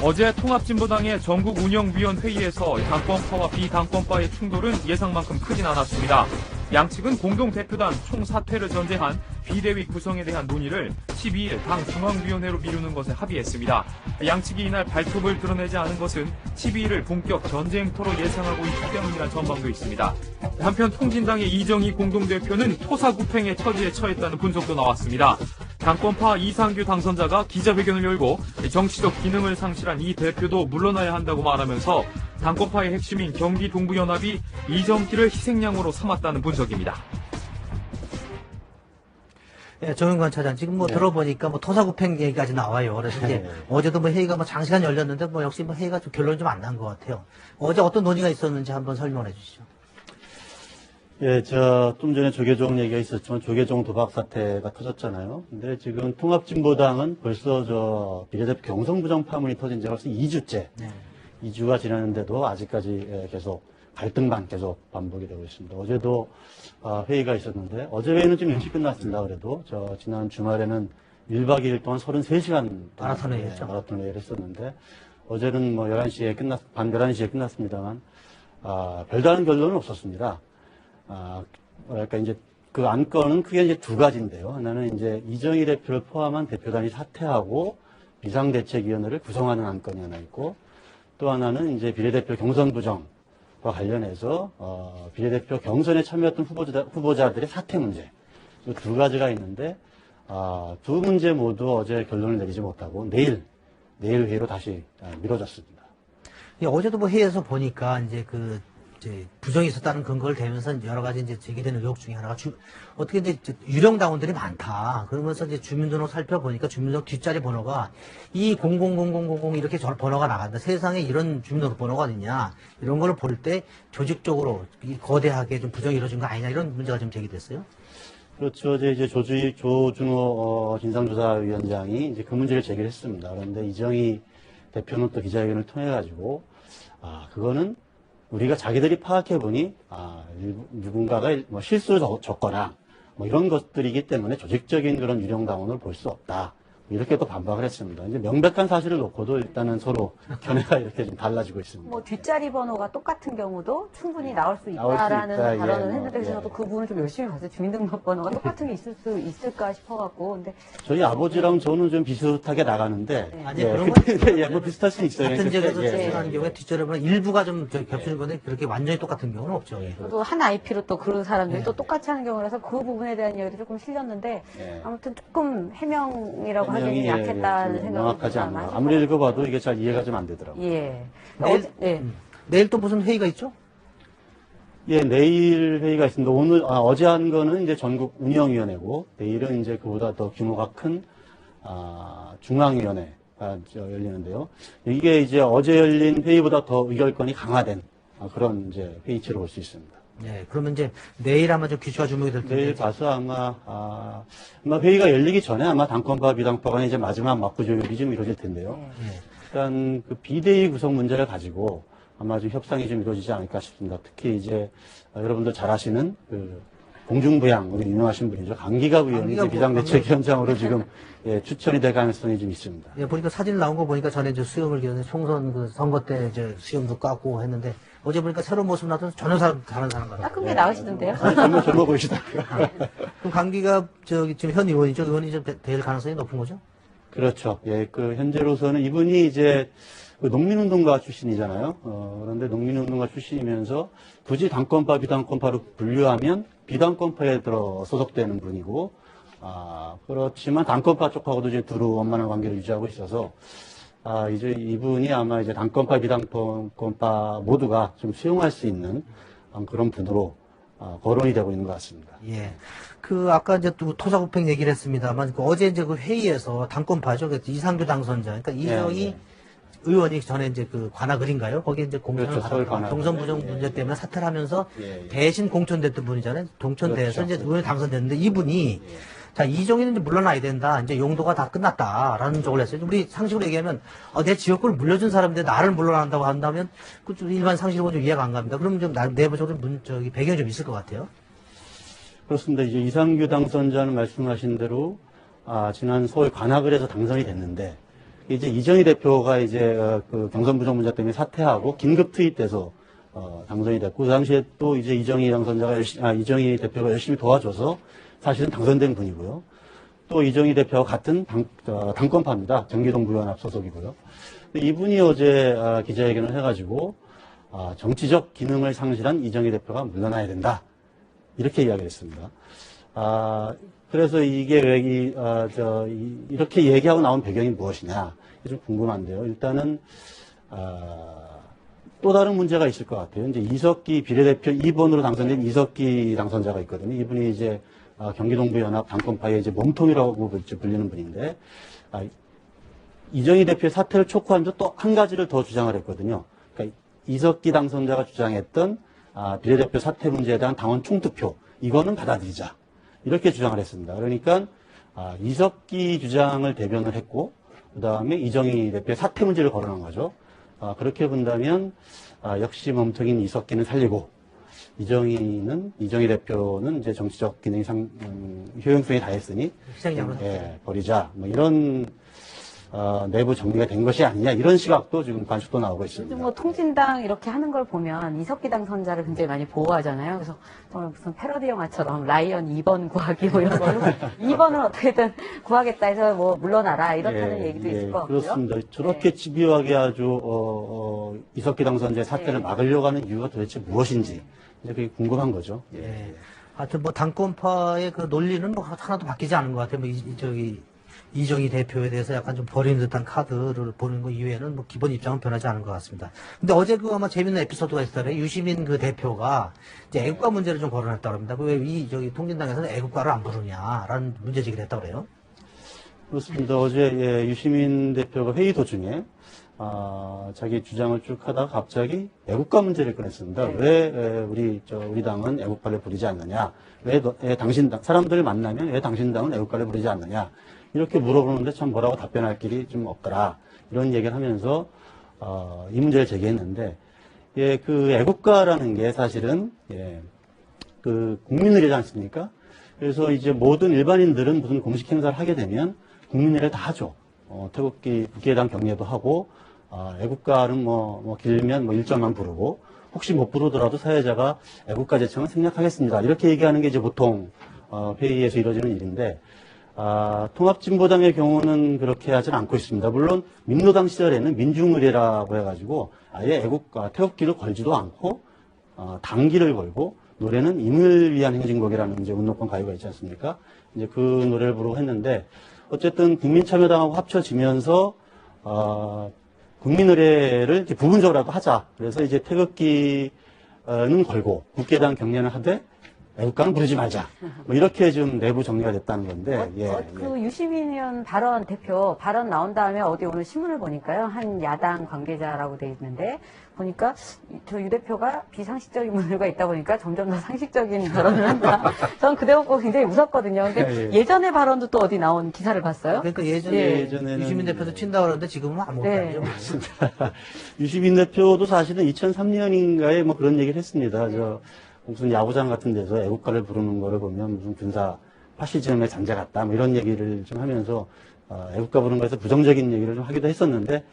어제 통합진보당의 전국운영위원회의에서 당권파와 비당권파의 충돌은 예상만큼 크진 않았습니다. 양측은 공동대표단 총사퇴를 전제한 비대위 구성에 대한 논의를 12일 당 중앙위원회로 미루는 것에 합의했습니다. 양측이 이날 발톱을 드러내지 않은 것은 12일을 본격 전쟁터로 예상하고 있기 때문이라는 전망도 있습니다. 한편 통진당의 이정희 공동대표는 토사구팽의 처지에 처했다는 분석도 나왔습니다. 당권파 이상규 당선자가 기자회견을 열고 정치적 기능을 상실한 이 대표도 물러나야 한다고 말하면서 당권파의 핵심인 경기동부연합이 이정희를 희생양으로 삼았다는 분석입니다. 네, 정윤관 차장 지금 들어보니까 토사구팽 얘기까지 나와요. 그래서 이제 어제도 회의가 장시간 열렸는데 역시 회의가 좀 결론이 좀 안 난 것 같아요. 어제 어떤 논의가 있었는지 한번 설명해 주시죠. 예, 좀 전에 조계종 얘기가 있었지만 조계종 도박 사태가 터졌잖아요. 근데 지금 통합진보당은 벌써 비례대표 경선부정 파문이 터진 지가 벌써 2주째. 2주가 지났는데도 아직까지 계속 갈등만 계속 반복이 되고 있습니다. 어제도 회의가 있었는데 어제 회의는 좀 일찍 끝났습니다. 그래도 지난 주말에는 1박 2일 동안 33시간 마라톤 회의였죠. 마라톤 회의를 했었는데 어제는 11시에 밤 11시에 끝났습니다만 별다른 결론은 없었습니다. 뭐랄까 이제 그 안건은 크게 이제 두 가지인데요. 하나는 이제 이정희 대표를 포함한 대표단이 사퇴하고 비상대책위원회를 구성하는 안건이 하나 있고 또 하나는 이제 비례대표 경선 부정과 관련해서 비례대표 경선에 참여했던 후보자들의 사퇴 문제 이 두 가지가 있는데 두 문제 모두 어제 결론을 내리지 못하고 내일 회의로 다시 미뤄졌습니다. 어제도 회의에서 보니까 이제 부정이 있었다는 근거를 대면서 여러 가지 이제 제기되는 의혹 중에 하나가 어떻게 이제 유령 당원들이 많다. 그러면서 이제 주민등록 살펴보니까 주민등록 뒷자리 번호가 2000000 이렇게 번호가 나간다. 세상에 이런 주민등록 번호가 어딨냐. 이런 걸 볼 때 조직적으로 거대하게 좀 부정이 이루어진 거 아니냐. 이런 문제가 좀 제기됐어요. 그렇죠. 이제 조준호 진상조사위원장이 이제 그 문제를 제기를 했습니다. 그런데 이정희 대표는 또 기자회견을 통해가지고 그거는 우리가 자기들이 파악해보니, 누군가가 실수를 적거나, 이런 것들이기 때문에 조직적인 그런 유령당원을 볼 수 없다. 이렇게 또 반박을 했습니다. 이제 명백한 사실을 놓고도 일단은 서로 견해가 이렇게 좀 달라지고 있습니다. 뒷자리 번호가 똑같은 경우도 충분히 나올 수 있다라는 발언을 했는데, 그래서 저도 그 부분을 좀 열심히 봤어요. 주민등록번호가 똑같은 게 있을 수 있을까 싶어갖고. 근데 저희 아버지랑 저는 좀 비슷하게 나가는데, 비슷할 수 있어요. 같은 지역에서 출생하는 경우에 뒷자리 번호 일부가 좀 겹치는 건데, 그렇게 완전히 똑같은 경우는 없죠. 또 한 IP로 또 그런 사람들이 또 똑같이 하는 경우라서 그 부분에 대한 이야기도 조금 실렸는데, 아무튼 조금 해명이라고 하기는 약했다는 생각이 명확하지 않아요. 아무리 읽어봐도 이게 잘 이해가 좀 안 되더라고요. 내일 또 무슨 회의가 있죠? 예, 내일 회의가 있습니다. 어제 한 거는 이제 전국 운영위원회고, 내일은 이제 그보다 더 규모가 큰, 중앙위원회가 열리는데요. 이게 이제 어제 열린 회의보다 더 의결권이 강화된 그런 이제 회의체로 볼 수 있습니다. 네, 그러면 이제 내일 아마 좀 귀추가 주목이 될 텐데. 내일 가서 아마 회의가 열리기 전에 아마 당권파 비당파 간의 이제 마지막 맞구조율이 좀 이루어질 텐데요. 일단 그 비대위 구성 문제를 가지고 아마 좀 협상이 좀 이루어지지 않을까 싶습니다. 특히 이제 여러분들 잘 아시는 그 공중부양 우리 유명하신 분이죠. 강기갑 의원이 이제 비상대책위원장으로 지금 추천이 될 가능성이 좀 있습니다. 예, 보니까 사진 나온 거 보니까 전에 이제 수염을 기르는 총선 선거 때 이제 수염도 깎고 했는데 어제 보니까 새로운 모습 나와서 전혀 다른 사람 같아요. 깎은 게 나으시던데요? 젊어 보이시더라고요. 그럼 강기갑 지금 현 의원이죠. 의원이 좀 될 가능성이 높은 거죠? 그렇죠. 예, 현재로서는 이분이 이제 농민운동가 출신이잖아요. 그런데 농민운동가 출신이면서 굳이 당권파, 비당권파로 분류하면 비당권파에 소속되는 분이고, 그렇지만 당권파 쪽하고도 이제 두루 원만한 관계를 유지하고 있어서, 이제 이분이 아마 이제 당권파, 비당권파 모두가 좀 수용할 수 있는 그런 분으로 거론이 되고 있는 것 같습니다. 예. 아까 이제 또 토사구팽 얘기를 했습니다만, 어제 이제 그 회의에서 당권파죠. 이상규 당선자. 그러니까 이정희 의원이 전에 이제 관악을인가요? 거기에 이제 공천을 받았고, 경선 부정 문제 때문에 사퇴를 하면서 대신 공천됐던 분이잖아요. 동천대에서 이제 의원이 당선됐는데 이분이 자, 이정희는 이제 물러나야 된다. 이제 용도가 다 끝났다라는 쪽을 했어요. 우리 상식으로 얘기하면 내 지역구를 물려준 사람인데 나를 물러난다고 한다면 그 일반 상식으로 좀 이해가 안 갑니다. 그러면 좀 내부적으로 배경이 좀 있을 것 같아요. 그렇습니다. 이제 이상규 당선자는 말씀하신 대로 지난 서울 관악을에서 당선이 됐는데 이제 이정희 대표가 이제 그 경선 부정 문제 때문에 사퇴하고 긴급 투입돼서 당선이 됐고, 그 당시에 또 이제 이정희 이정희 대표가 열심히 도와줘서 사실은 당선된 분이고요. 또 이정희 대표와 같은 당권파입니다. 경기동부연합 소속이고요. 이분이 어제 기자회견을 해가지고 정치적 기능을 상실한 이정희 대표가 물러나야 된다. 이렇게 이야기를 했습니다. 그래서 이게 왜 이렇게 얘기하고 나온 배경이 무엇이냐, 좀 궁금한데요. 일단은, 또 다른 문제가 있을 것 같아요. 이제 이석기 비례대표 2번으로 당선된 이석기 당선자가 있거든요. 이분이 이제, 경기동부연합 당권파의 이제 몸통이라고 불리는 분인데, 이정희 대표의 사퇴를 촉구하면서 또 한 가지를 더 주장을 했거든요. 그러니까 이석기 당선자가 주장했던, 비례대표 사퇴 문제에 대한 당원 총투표, 이거는 받아들이자. 이렇게 주장을 했습니다. 그러니까 이석기 주장을 대변을 했고, 그 다음에 이정희 대표의 사퇴 문제를 거론한 거죠. 그렇게 본다면 역시 몸통인 이석기는 살리고, 이정희 대표는 이제 정치적 기능이 효용성이 다했으니 버리자. 뭐 이런 내부 정리가 된 것이 아니냐, 이런 시각도 지금 관측도 나오고 있습니다. 요즘 뭐 통진당 이렇게 하는 걸 보면 이석기 당선자를 굉장히 많이 보호하잖아요. 그래서 무슨 패러디 영화처럼 라이언 2번 구하기 뭐 이런 걸로 2번을 어떻게든 구하겠다 해서 뭐 물러나라 이렇다는 얘기도 있을 것 같고요. 그렇습니다. 저렇게 집요하게 아주 이석기 당선자의 사퇴를 막으려고 하는 이유가 도대체 무엇인지 이제 그게 궁금한 거죠. 하여튼 뭐 당권파의 그 논리는 뭐 하나도 바뀌지 않은 것 같아요. 뭐 이정희 대표에 대해서 약간 좀 버리는 듯한 카드를 보는 것 이외에는 뭐 기본 입장은 변하지 않은 것 같습니다. 근데 어제 그 아마 재밌는 에피소드가 있었더래요. 유시민 그 대표가 이제 애국가 문제를 좀 거론했다고 합니다. 왜 통진당에서는 애국가를 안 부르냐라는 문제 제기를 했다고 그래요. 그렇습니다. 어제 유시민 대표가 회의 도중에 자기 주장을 쭉 하다가 갑자기 애국가 문제를 꺼냈습니다. 왜 우리 당은 애국가를 부르지 않느냐? 왜 당신 당 사람들을 만나면 왜 당신 당은 애국가를 부르지 않느냐? 이렇게 물어보는데 참 뭐라고 답변할 길이 좀 없더라. 이런 얘기를 하면서 이 문제를 제기했는데, 그 애국가라는 게 사실은 그 국민의례지 않습니까? 그래서 이제 모든 일반인들은 무슨 공식 행사를 하게 되면 국민의례 다 하죠. 태극기 국기회당 경례도 하고, 애국가는 뭐 길면 뭐 1절만 부르고, 혹시 못 부르더라도 사회자가 애국가 제청을 생략하겠습니다. 이렇게 얘기하는 게 이제 보통 회의에서 이루어지는 일인데, 통합진보당의 경우는 그렇게 하진 않고 있습니다. 물론 민노당 시절에는 민중의례라고 해가지고 아예 애국가 태극기를 걸지도 않고 당기를 걸고, 노래는 임을 위한 행진곡이라는 이제 운동권 가요가 있지 않습니까? 이제 그 노래를 부르고 했는데, 어쨌든 국민참여당하고 합쳐지면서 국민의례를 이제 부분적으로라도 하자. 그래서 이제 태극기는 걸고 국회당 경례는 하되 애국가는 부르지 말자. 뭐 이렇게 좀 내부 정리가 됐다는 건데. 그 유시민 의원 발언 나온 다음에 어디 오늘 신문을 보니까요. 한 야당 관계자라고 돼 있는데 보니까 저 유 대표가 비상식적인 문제가 있다 보니까 점점 더 상식적인 발언을 한다. 저는 그때 보고 굉장히 웃었거든요. 근데 예전의 발언도 또 어디 나온 기사를 봤어요? 그러니까 예전에는 유시민 대표도 친다고 그러는데 지금은 아무것도 아니죠. 유시민 대표도 사실은 2003년인가에 뭐 그런 얘기를 했습니다. 무슨 야구장 같은 데서 애국가를 부르는 거를 보면 무슨 군사 파시즘의 잔재 같다, 뭐 이런 얘기를 좀 하면서 애국가 부르는 거에서 부정적인 얘기를 좀 하기도 했었는데,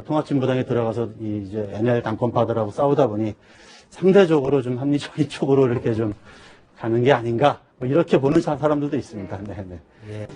통합진보당에 들어가서 이제 NL 당권파들하고 싸우다 보니 상대적으로 좀 합리적인 쪽으로 이렇게 좀 가는 게 아닌가, 뭐 이렇게 보는 사람들도 있습니다. 네.